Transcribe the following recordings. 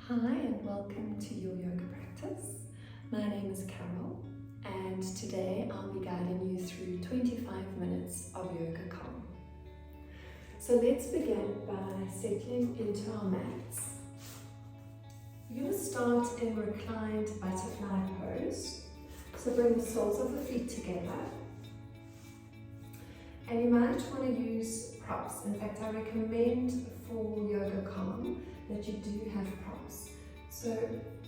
Hi and welcome to your yoga practice. My name is Carol and today I'll be guiding you through 25 minutes of yoga calm. So let's begin by settling into our mats. We're going to start in reclined butterfly pose. So bring the soles of the feet together. And you might want to use props. In fact, I recommend for yoga calm that you do have props. So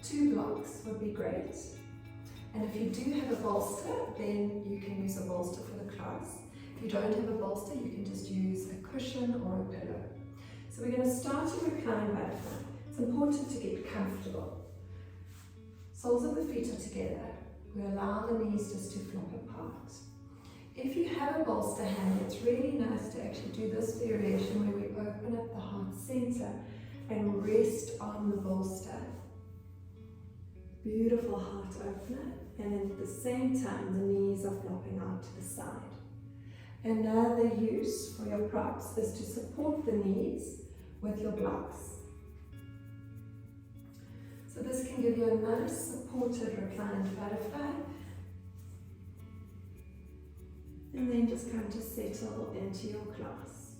2 blocks would be great. And if you do have a bolster, then you can use a bolster for the class. If you don't have a bolster, you can just use a cushion or a pillow. So we're going to start in reclined butterfly. It's important to get comfortable. Soles of the feet are together. We allow the knees just to flop apart. If you have a bolster hand, it's really nice to actually do this variation where we open up the heart center and rest on the bolster. Beautiful heart opener, and at the same time the knees are flopping out to the side. Another use for your props is to support the knees with your blocks. So this can give you a nice supported reclined butterfly. And then just come to settle into your class.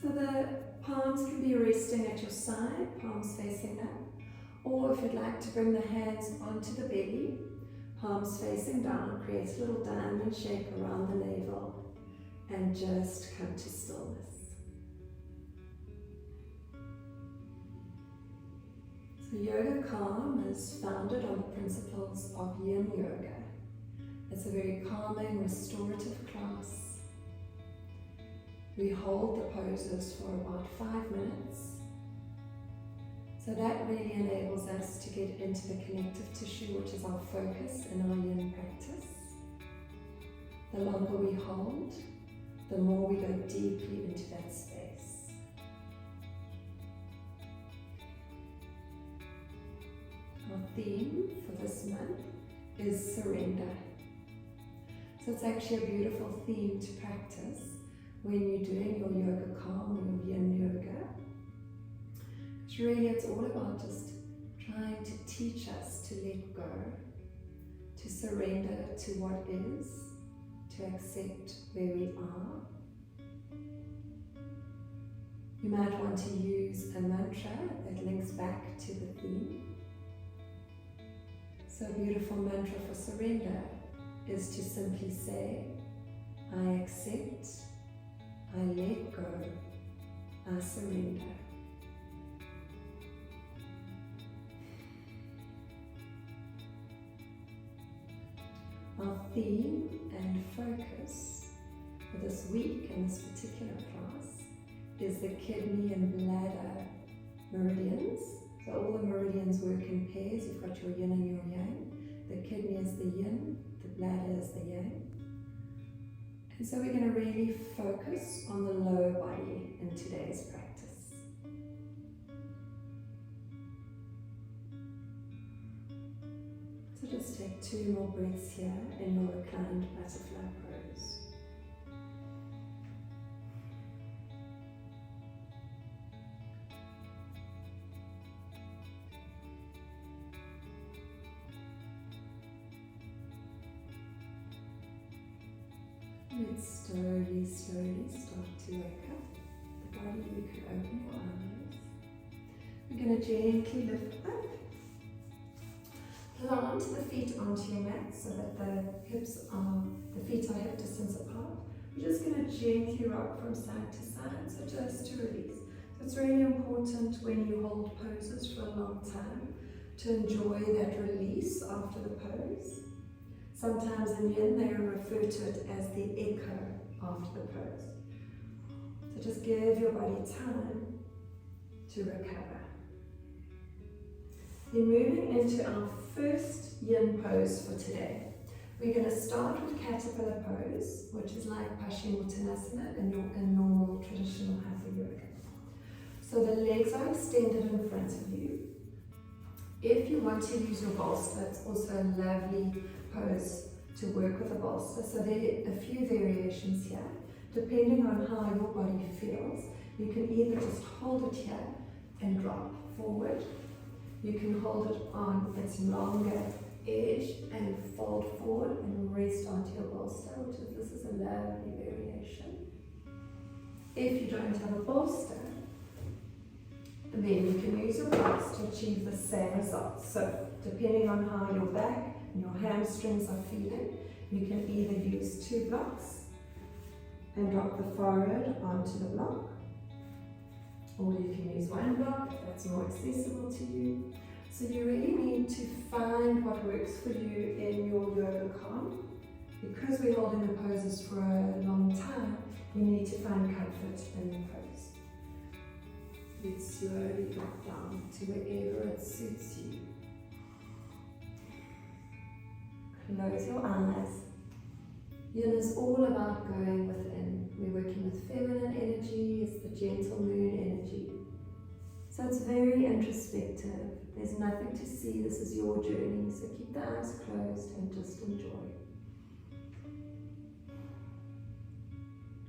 So the palms can be resting at your side, palms facing up. Or if you'd like to bring the hands onto the belly, palms facing down, create a little diamond shape around the navel and just come to stillness. So Yoga Calm is founded on the principles of Yin Yoga. It's a very calming, restorative class. We hold the poses for about 5 minutes. So that really enables us to get into the connective tissue, which is our focus in our Yin practice. The longer we hold, the more we go deeply into that space. Our theme for this month is surrender. So it's actually a beautiful theme to practice when you're doing your yoga calm or your Yin Yoga. It's all about just trying to teach us to let go, to surrender to what is, to accept where we are. You might want to use a mantra that links back to the theme. So a beautiful mantra for surrender is to simply say, I accept, I let go, I surrender. Our theme and focus for this week in this particular class is the kidney and bladder meridians. So all the meridians work in pairs. You've got your yin and your yang. The kidney is the yin, the bladder is the yang. And so we're going to really focus on the lower body in today's practice. So just take 2 more breaths here in your reclined butterfly pose. Let's slowly start to wake up the body. You can open your eyes. We're going to gently lift up. Plant the feet onto your mat so that the feet are hip distance apart. We're just going to gently rock from side to side, so just to release. So it's really important when you hold poses for a long time to enjoy that release after the pose. Sometimes in Yin they refer to it as the echo after the pose. So just give your body time to recover. Then moving into our first Yin pose for today. We're going to start with caterpillar pose, which is like Paschimottanasana in normal traditional Hatha yoga. So the legs are extended in front of you. If you want to use your bolster, it's also a lovely pose to work with a bolster. So there are a few variations here. Depending on how your body feels, you can either just hold it here and drop forward. You can hold it on its longer edge and fold forward and rest onto your bolster, this is a lovely variation. If you don't have a bolster, then you can use your blocks to achieve the same results. So depending on how your back and your hamstrings are feeling, you can either use 2 blocks and drop the forehead onto the block, or you can use 1 block if that's more accessible to you. So you really need to find what works for you in your yoga calm. Because we're holding the poses for a long time, you need to find comfort in the pose. You slowly drop down to wherever it suits you. Close your eyes. Yin is all about going within. We're working with feminine energy, it's the gentle moon energy. So it's very introspective. There's nothing to see, this is your journey. So keep the eyes closed and just enjoy.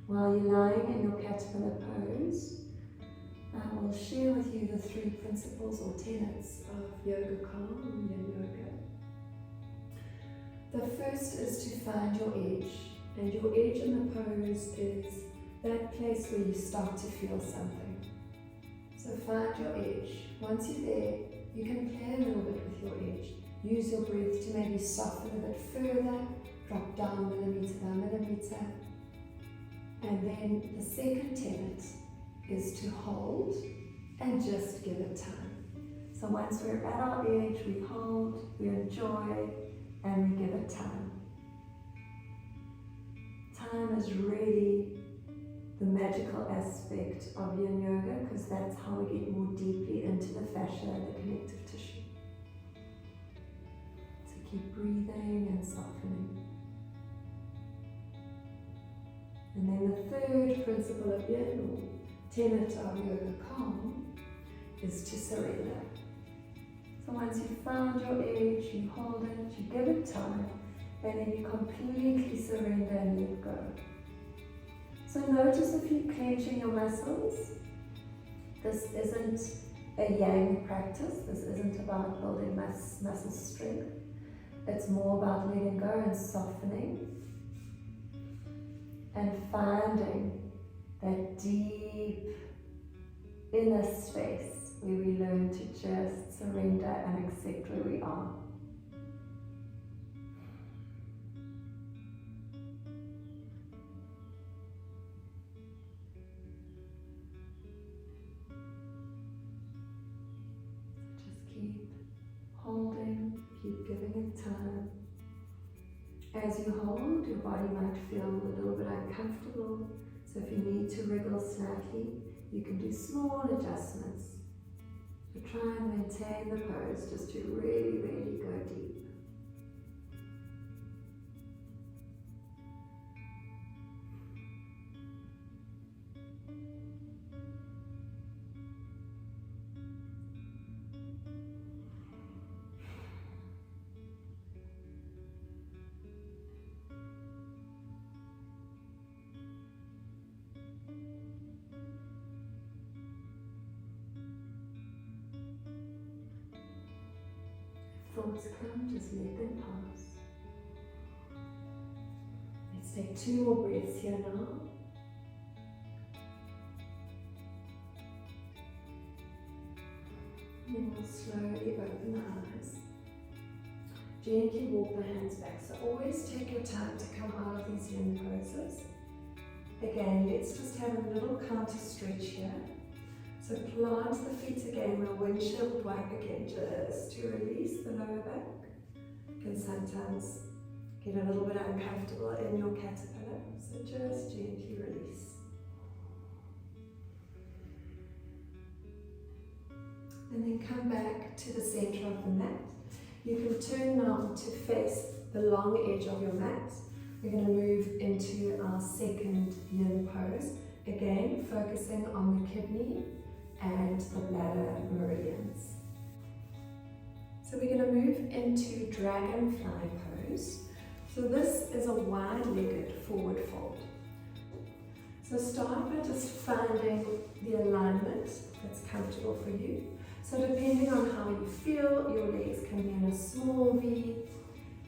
While you're lying in your caterpillar pose, I will share with you the 3 principles or tenets of yoga calm and Yin Yoga. The first is to find your edge, and your edge in the pose is that place where you start to feel something. So find your edge. Once you're there, you can play a little bit with your edge. Use your breath to maybe soften a bit further, drop down millimeter by millimeter. And then the second tenet is to hold and just give it time. So once we're at our edge, we hold, we enjoy, and we give it time. Time is really the magical aspect of Yin Yoga, because that's how we get more deeply into the fascia and the connective tissue. So keep breathing and softening. And then the third principle of Yin, or tenet of yoga calm, is to surrender. So once you've found your edge, you hold it, you give it time, and then you completely surrender and let go. So notice if you're clenching your muscles. This isn't a yang practice. This isn't about building muscle strength. It's more about letting go and softening and finding that deep inner space where we learn to just surrender and accept where we are. Holding, keep giving it time. As you hold, your body might feel a little bit uncomfortable, so if you need to wriggle slightly, you can do small adjustments to try and maintain the pose, just to really, really go deep. Thoughts come, just let them pass. Let's take 2 more breaths here now. And then we'll slowly open the eyes. Gently walk the hands back. So always take your time to come out of these yin poses. Again, let's just have a little counter stretch here. So plant the feet again with a windshield wipe again, just to release the lower back. You can sometimes get a little bit uncomfortable in your caterpillar, so just gently release. And then come back to the center of the mat. You can turn now to face the long edge of your mat. We're going to move into our second yin pose. Again, focusing on the kidney and the bladder meridians. So we're going to move into dragonfly pose. So this is a wide-legged forward fold. So start by just finding the alignment that's comfortable for you. So depending on how you feel, your legs can be in a small V.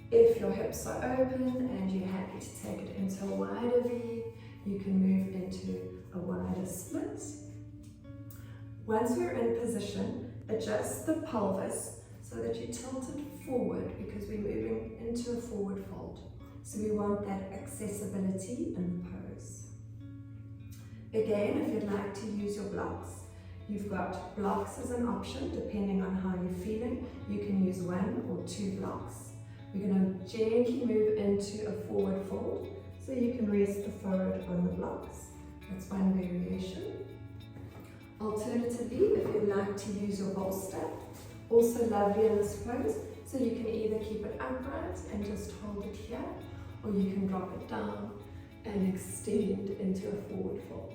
If your hips are open and you're happy to take it into a wider V, you can move into a wider split. Once we're in position, adjust the pelvis so that you tilt it forward because we're moving into a forward fold. So we want that accessibility in the pose. Again, if you'd like to use your blocks, you've got blocks as an option depending on how you're feeling. You can use 1 or 2 blocks. We're going to gently move into a forward fold so you can rest the forward on the blocks. That's one variation. Alternatively, if you'd like to use your bolster, also lovely in this pose, so you can either keep it upright and just hold it here, or you can drop it down and extend into a forward fold.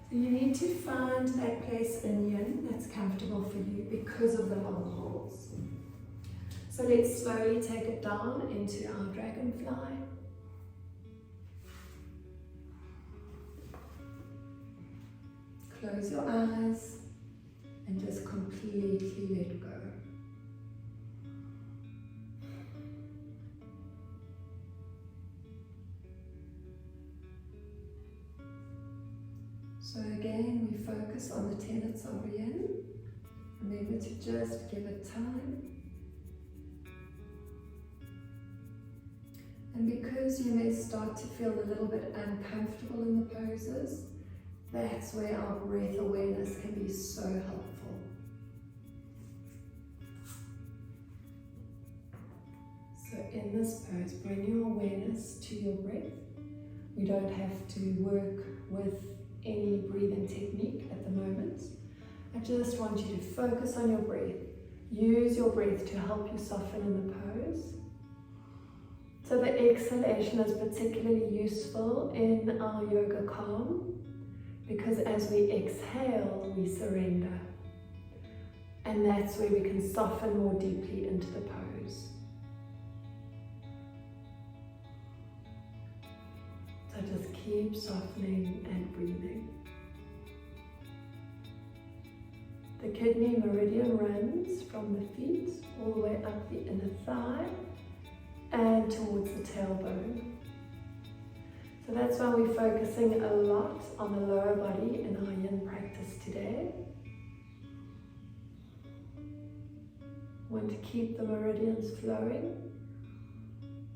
So you need to find that place in Yin that's comfortable for you because of the long holds. So let's slowly take it down into our dragonfly. Close your eyes and just completely let go. So again, we focus on the tenets of Yin. Remember to just give it time. And because you may start to feel a little bit uncomfortable in the poses, that's where our breath awareness can be so helpful. So in this pose, bring your awareness to your breath. We don't have to work with any breathing technique at the moment. I just want you to focus on your breath. Use your breath to help you soften in the pose. So the exhalation is particularly useful in our yoga calm, because as we exhale, we surrender. And that's where we can soften more deeply into the pose. So just keep softening and breathing. The kidney meridian runs from the feet all the way up the inner thigh and towards the tailbone. So that's why we're focusing a lot on the lower body in our Yin practice today. We want to keep the meridians flowing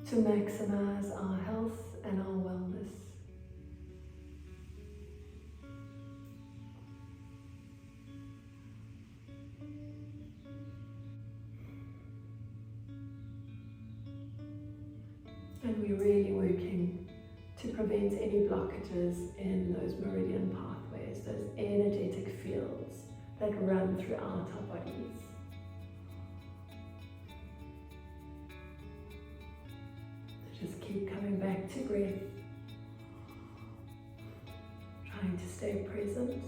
to maximize our health and our wellness. And we're really working to prevent any blockages in those meridian pathways, those energetic fields that run throughout our bodies. So just keep coming back to breath, trying to stay present.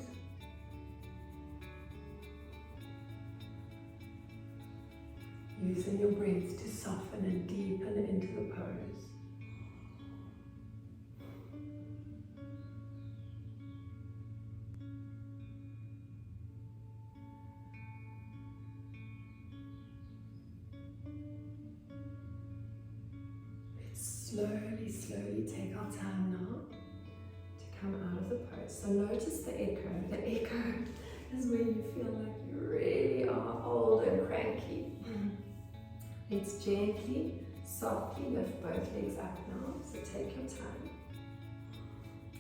Using your breath to soften and deepen into the pose. Slowly, slowly take our time now to come out of the pose. So notice the echo. The echo is where you feel like you really are old and cranky. Let's gently, softly lift both legs up now. So take your time.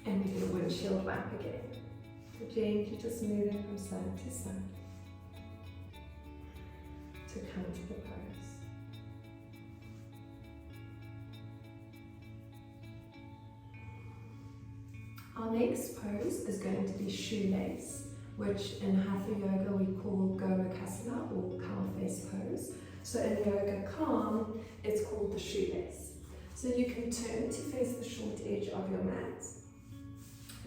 And we do a windshield wipe again. So gently just moving from side to side to come to the pose. Our next pose is going to be shoelace, which in Hatha Yoga we call Gomukhasana or cow face pose. So in Yoga Calm, it's called the shoelace. So you can turn to face the short edge of your mat.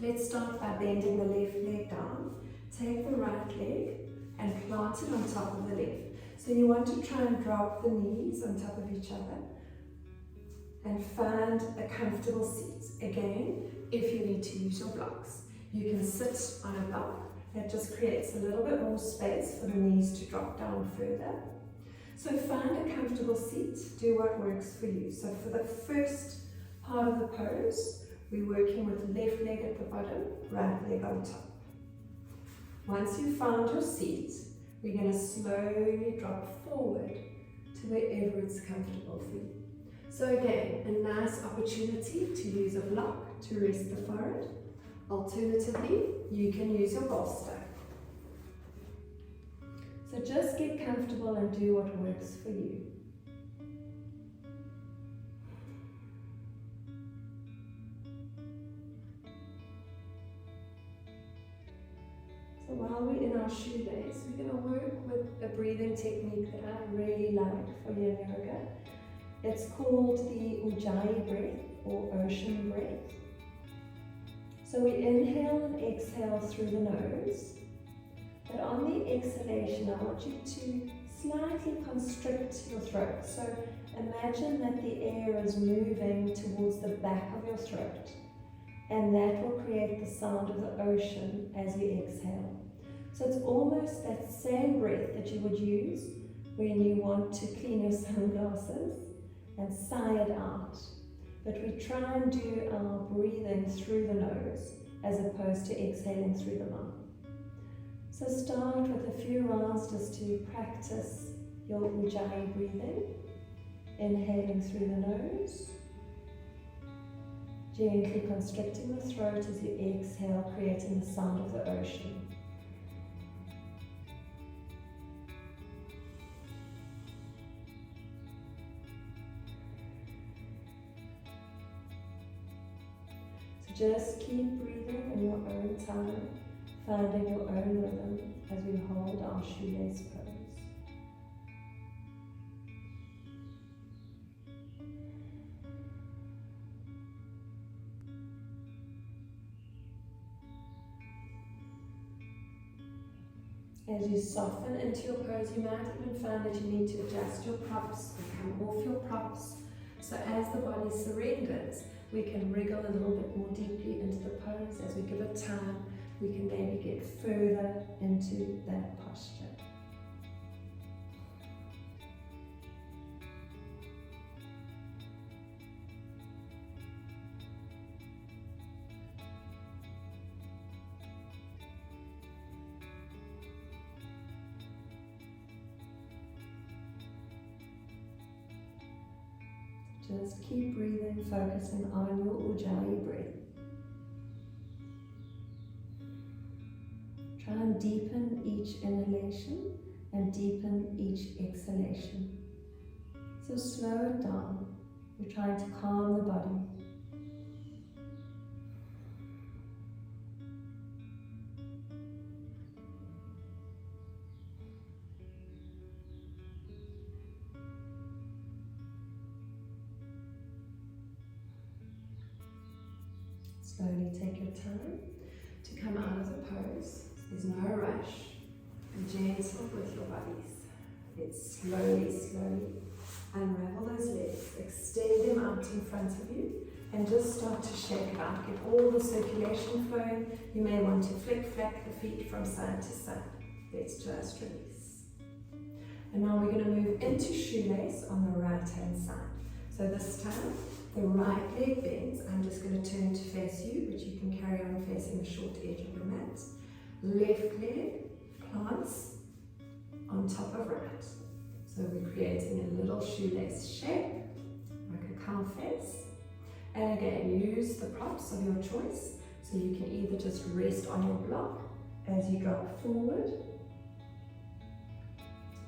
Let's start by bending the left leg down. Take the right leg and plant it on top of the left. So you want to try and drop the knees on top of each other and find a comfortable seat. Again, if you need to use your blocks, you can sit on a block That just creates a little bit more space for the knees to drop down further. So find a comfortable seat, do what works for you. So for the first part of the pose, we're working with left leg at the bottom, right leg on top. Once you've found your seat, we're going to slowly drop forward to wherever it's comfortable for you. So again, a nice opportunity to use a block to rest the forehead. Alternatively, you can use your bolster. So just get comfortable and do what works for you. So while we're in our shoelace, we're going to work with a breathing technique that I really like for Yin Yoga. It's called the Ujjayi breath or ocean breath. So we inhale and exhale through the nose, but on the exhalation I want you to slightly constrict your throat. So imagine that the air is moving towards the back of your throat, and that will create the sound of the ocean as you exhale. So it's almost that same breath that you would use when you want to clean your sunglasses and sigh it out. But we try and do our breathing through the nose as opposed to exhaling through the mouth. So start with a few rounds just to practice your Ujjayi breathing. Inhaling through the nose. Gently constricting the throat as you exhale, creating the sound of the ocean. Just keep breathing in your own time, finding your own rhythm as we hold our shoelace pose. As you soften into your pose, you might even find that you need to adjust your props or come off your props. So as the body surrenders, we can wriggle a little bit more deeply into the pose. As we give it time, we can maybe get further into that posture. Just keep breathing, focusing on your Ujjayi breath. Try and deepen each inhalation and deepen each exhalation. So slow it down. We're trying to calm the body. Slowly take your time to come out of the pose. There's no rush. Be gentle with your bodies. Let's slowly unravel those legs. Extend them out in front of you and just start to shake it out. Get all the circulation flowing. You may want to flick-flack the feet from side to side. Let's just release. And now we're going to move into shoelace on the right hand side. So this time, the right leg bends. I'm just going to turn to face you, but you can carry on facing the short edge of the mat. Left leg plants on top of right. So we're creating a little shoelace shape, like a cow face. And again, use the props of your choice. So you can either just rest on your block as you drop forward,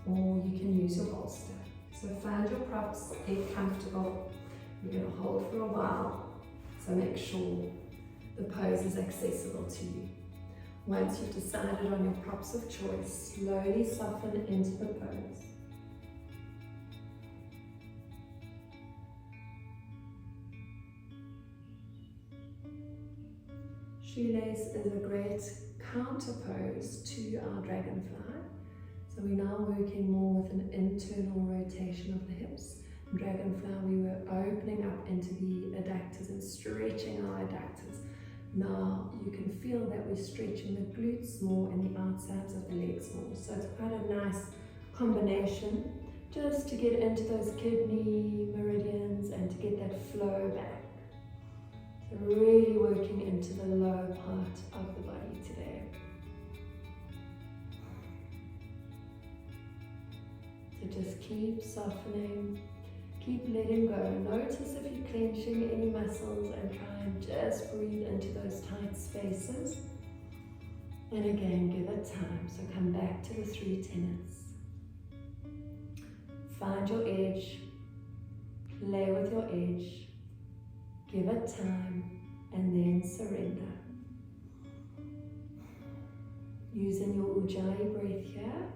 or you can use your bolster. So find your props, get comfortable. You're going to hold for a while, so make sure the pose is accessible to you. Once you've decided on your props of choice, slowly soften into the pose. Shoelace is a great counter pose to our dragonfly. So we're now working more with an internal rotation of the hips. In dragonfly, we were opening up into the adductors and stretching our adductors. Now you can feel that we're stretching the glutes more and the outsides of the legs more. So it's quite a nice combination just to get into those kidney meridians and to get that flow back. So really working into the lower part of the body today. So just keep softening, keep letting go. Notice if you're clenching any muscles and try and just breathe into those tight spaces. And again, give it time. So come back to the 3 tenets. Find your edge, play with your edge, give it time, and then surrender. Using your Ujjayi breath here.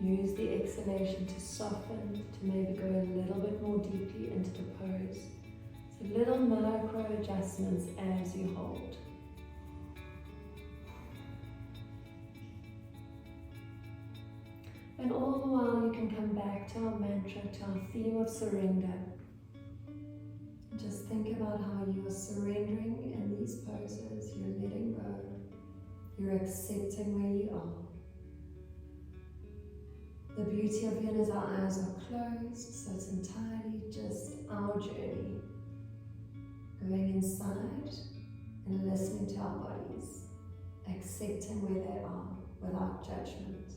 Use the exhalation to soften, to maybe go a little bit more deeply into the pose. So little micro adjustments as you hold. And all the while you can come back to our mantra, to our theme of surrender. Just think about how you are surrendering in these poses. You're letting go. You're accepting where you are. The beauty of Yin is our eyes are closed, so it's entirely just our journey. Going inside and listening to our bodies, accepting where they are without judgment.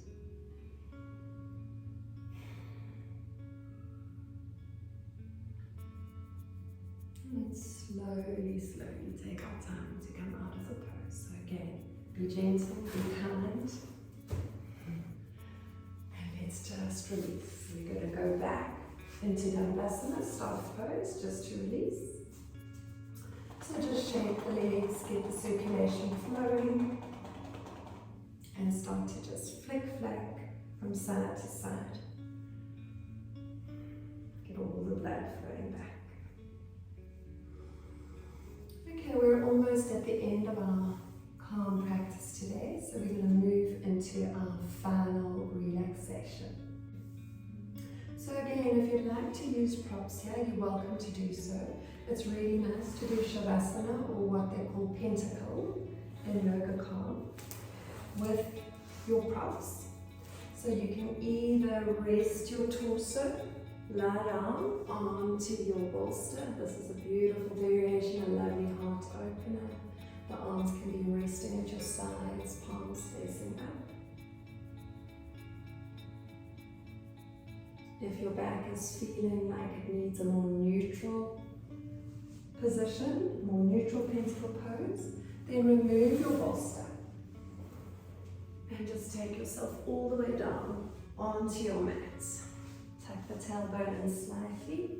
Let's slowly take our time to come out of the pose. So again, be gentle, be kind. Let's just release. We're going to go back into Dandasana, staff pose, just to release. So just shake the legs, get the circulation flowing, and start to just flick-flack from side to side. Get all the blood flowing back. Okay, we're almost at the end of our calm practice today, so we're going to move into our final relaxation. So again, if you'd like to use props here, you're welcome to do so. It's really nice to do Shavasana, or what they call pentacle in Yoga Calm, with your props. So you can either rest your torso, lie down onto your bolster. This is a beautiful variation, a lovely heart opener. The arms can be resting at your sides, palms facing up. If your back is feeling like it needs a more neutral position, more neutral pentacle pose, then remove your bolster and just take yourself all the way down onto your mat. Tuck the tailbone in slightly.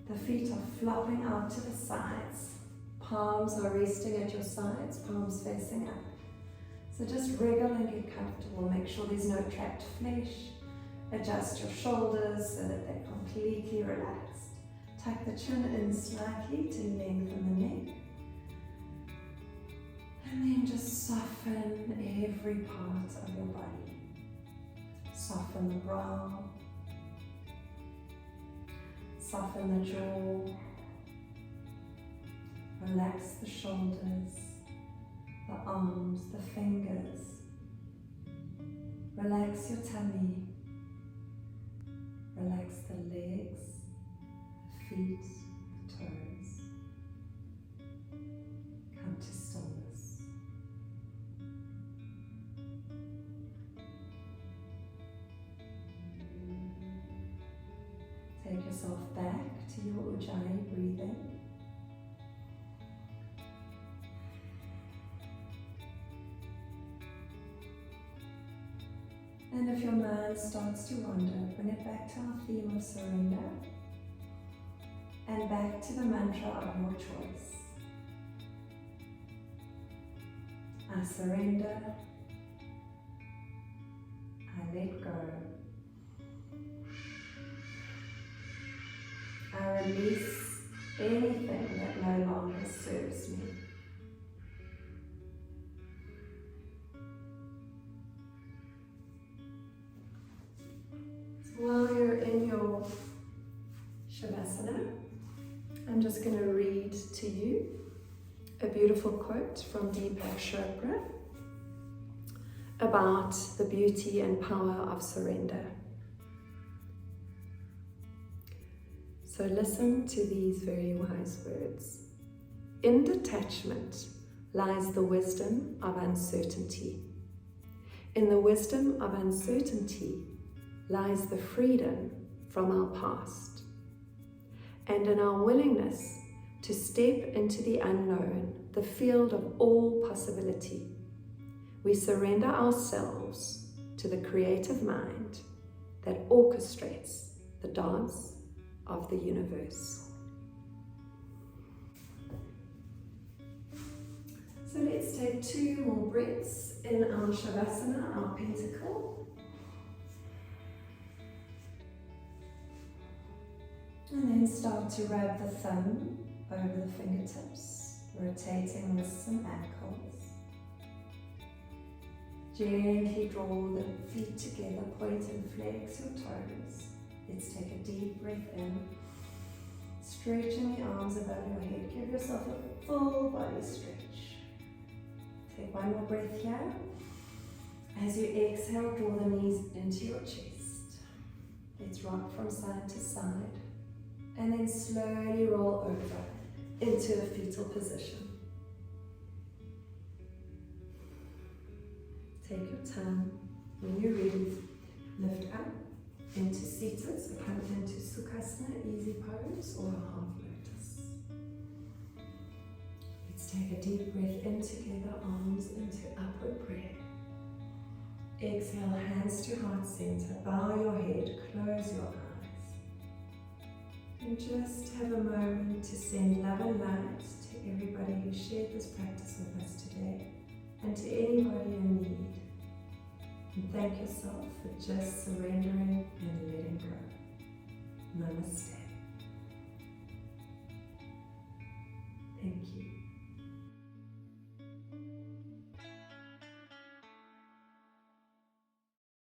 The feet are flopping out to the sides. Palms are resting at your sides, palms facing up. So just wriggle and get comfortable. Make sure there's no trapped flesh. Adjust your shoulders so that they're completely relaxed. Tuck the chin in slightly to lengthen the neck. And then just soften every part of your body. Soften the brow. Soften the jaw. Relax the shoulders, the arms, the fingers. Relax your tummy. Relax the legs, the feet, the toes. Come to stillness. Take yourself back to your Ujjayi breathing. And if your mind starts to wander, bring it back to our theme of surrender and back to the mantra of your choice. I surrender, I let go, I release anything that no longer serves me. beautiful quote from Deepak Chopra about the beauty and power of surrender. So listen to these very wise words. In detachment lies the wisdom of uncertainty. In the wisdom of uncertainty lies the freedom from our past. And in our willingness to step into the unknown, the field of all possibility, we surrender ourselves to the creative mind that orchestrates the dance of the universe. So let's take 2 more breaths in our Shavasana, our pentacle. And then start to rub the thumb over the fingertips, rotating wrists and ankles. Gently draw the feet together, point and flex your toes. Let's take a deep breath in, stretching the arms above your head. Give yourself a full body stretch. Take 1 more breath here. As you exhale, draw the knees into your chest. Let's rock from side to side. And then slowly roll over into the fetal position. Take your time. When you're ready, lift up into seated, so come into Sukhasana, easy pose, or a half lotus. Let's take a deep breath in together, arms into upward prayer. Exhale, hands to heart center, bow your head, close your eyes. And just have a moment to send love and light to everybody who shared this practice with us today, and to anybody in need. And thank yourself for just surrendering and letting go. Namaste. Thank you.